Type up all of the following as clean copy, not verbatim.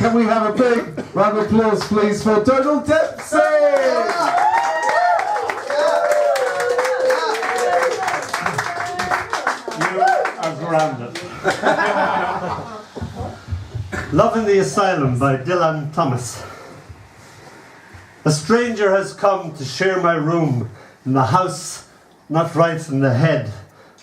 can we have a big round of applause, please, for Donald Dempsey? You are grounded. Love in the Asylum by Dylan Thomas. A stranger has come to share my room in the house not right in the head.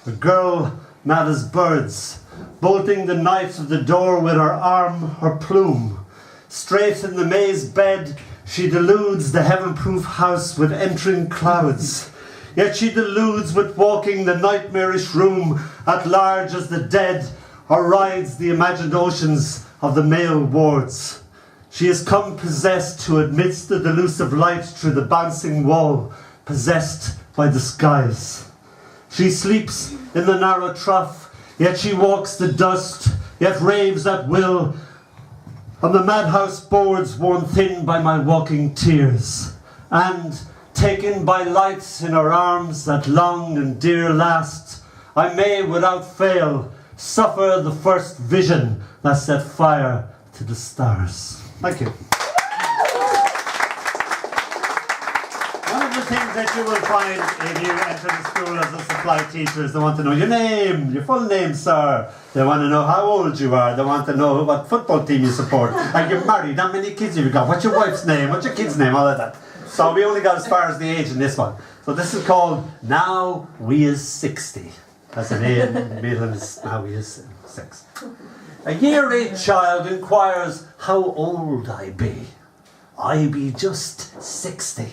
A girl mad as birds, bolting the night of the door with her arm, her plume. Straight in the maze bed, she deludes the heaven-proof house with entering clouds. Yet she deludes with walking the nightmarish room at large as the dead, or rides the imagined oceans of the male wards. She has come possessed to amidst the delusive light through the bouncing wall, possessed by the skies. She sleeps in the narrow trough, yet she walks the dust, yet raves at will on the madhouse boards worn thin by my walking tears. And, taken by lights in her arms that long and dear last, I may without fail suffer the first vision that set fire to the stars. Thank you. One of the things that you will find if you enter the school as a supply teacher is they want to know your name, your full name, sir. They want to know how old you are. They want to know what football team you support. Are you married? How many kids have you got? What's your wife's name? What's your kid's name? All of that. So we only got as far as the age in this one. So this is called Now We Is 60. That's an A in the middle and it's Now We Is 6. A year 8 child inquires how old I be. I be just 60.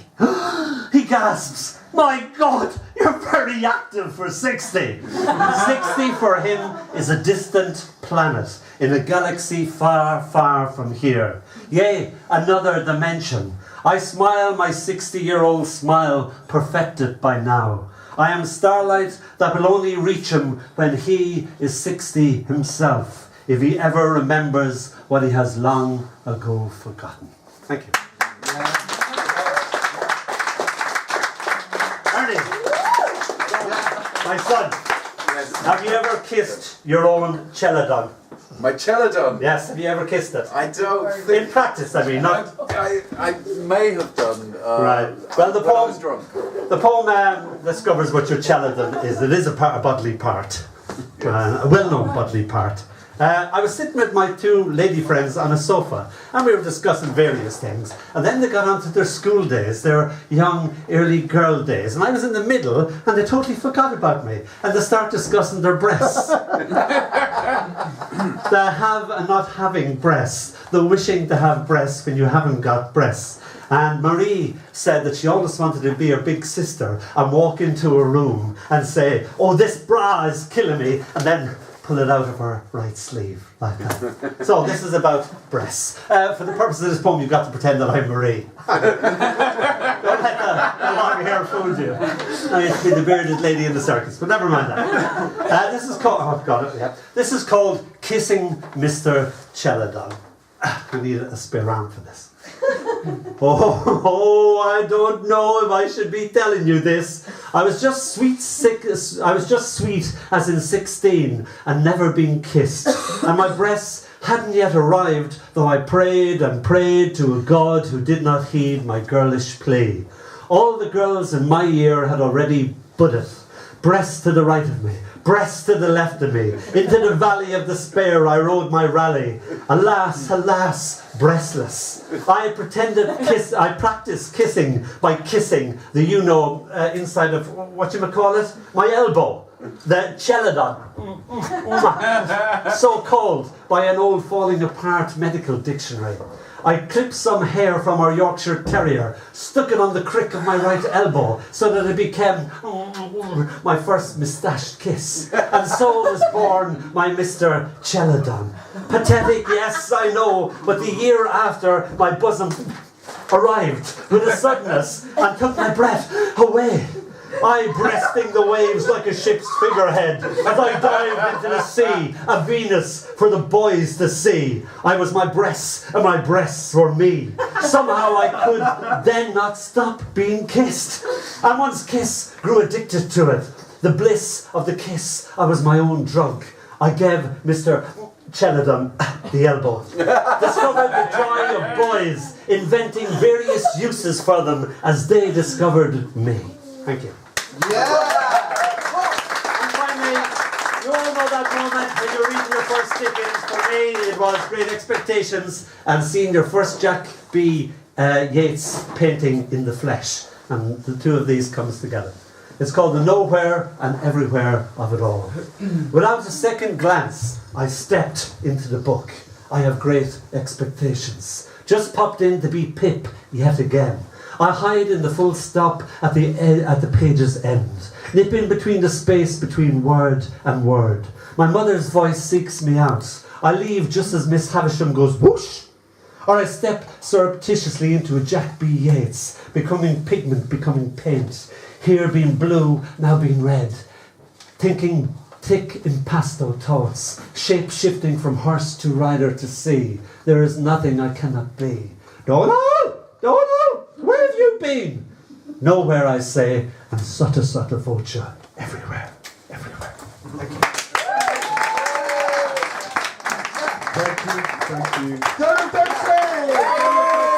He gasps, my God, you're very active for 60. 60 for him is a distant planet in a galaxy far, far from here. Yea, another dimension. I smile my 60-year-old smile, perfected by now. I am starlight that will only reach him when he is 60 himself, if he ever remembers what he has long ago forgotten. Thank you. Ernie, my son, have you ever kissed your own celadon? My celadon? Yes, have you ever kissed it? I don't think... In practice, I mean, not... I may have done, right. Well, when I was drunk. The poem discovers what your celadon is. It is a bodily part, a well-known bodily part. I was sitting with my 2 lady friends on a sofa and we were discussing various things, and then they got on to their school days, their young early girl days, and I was in the middle and they totally forgot about me and they start discussing their breasts. The have and not having breasts, the wishing to have breasts when you haven't got breasts. And Marie said that she always wanted to be her big sister and walk into a room and say, oh, this bra is killing me, and then pull it out of her right sleeve, like that. So this is about breasts. For the purposes of this poem, you've got to pretend that I'm Marie. Don't let the long hair fool you. I used to be the bearded lady in the circus, but never mind that. This is called, oh, got it, yeah. This is called Kissing Mr. Celadon. I need a spare arm for this. Oh, I don't know if I should be telling you this. I was just sweet as in 16 and never been kissed. And my breasts hadn't yet arrived, though I prayed and prayed to a God who did not heed my girlish plea. All the girls in my year had already budded. Breasts to the right of me, breasts to the left of me. Into the valley of despair I rode my rally. Alas, alas, breastless. I practiced kissing by kissing the inside of, whatchamacallit, my elbow. The celadon. So called by an old falling apart medical dictionary. I clipped some hair from our Yorkshire Terrier, stuck it on the crick of my right elbow so that it became my first moustached kiss. And so was born my Mr. Celadon. Pathetic, yes, I know, but the year after my bosom arrived with a suddenness and took my breath away. I breasting the waves like a ship's figurehead as I dived into the sea, a Venus for the boys to see. I was my breasts and my breasts were me. Somehow I could then not stop being kissed. And once kiss, grew addicted to it. The bliss of the kiss, I was my own drug. I gave Mr. Celadon, the elbow. Discovered the joy of boys, inventing various uses for them as they discovered me. Thank you. And finally, you all know that moment when you're reading your first Dickens. For me, it was Great Expectations and seeing your first Jack B. Yeats painting in the flesh. And the two of these comes together. It's called The Nowhere and Everywhere of It All. Without a second glance, I stepped into the book. I have great expectations. Just popped in to be Pip yet again. I hide in the full stop at the page's end, nip in between the space between word and word. My mother's voice seeks me out. I leave just as Miss Havisham goes whoosh. Or I step surreptitiously into a Jack B. Yeats, becoming pigment, becoming paint. Here being blue, now being red. Thinking thick impasto thoughts, shape-shifting from horse to rider to sea. There is nothing I cannot be. Donald! Donald! Where have you been? Nowhere, I say, and sutta sutta voce. Everywhere. Everywhere. Thank you. Thank you. Donald Dempsey!